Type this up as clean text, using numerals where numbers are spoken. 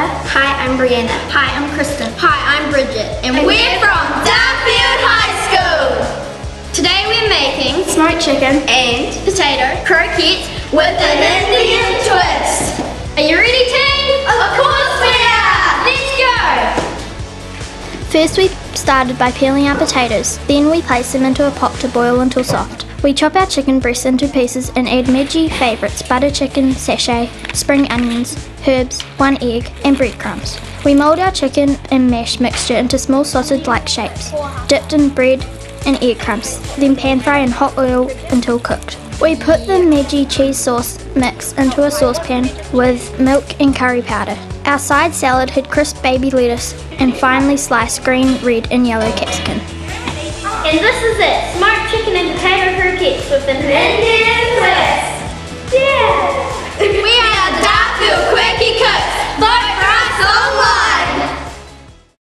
Claire. Hi, I'm Brianna. Hi, I'm Kristen. Hi, I'm Bridget. And we're from Duffield High School. Today we're making Smoked chicken and potato croquettes with an Indian twist. Are you ready, team? Of course we are. Let's go. First we started by peeling our potatoes, then we placed them into a pot to boil until soft. We chop our chicken breasts into pieces and add Meggie favourites, butter chicken sachet, spring onions, herbs, 1 egg and breadcrumbs. We mould our chicken and mash mixture into small sausage-like shapes, dipped in bread and egg crumbs, then pan fry in hot oil until cooked. We put the Meggie cheese sauce mix into a saucepan with milk and curry powder. Our side salad had crisp baby lettuce and finely sliced green, red and yellow capsicum. And this is it, smoked chicken and potato croquettes with an Indian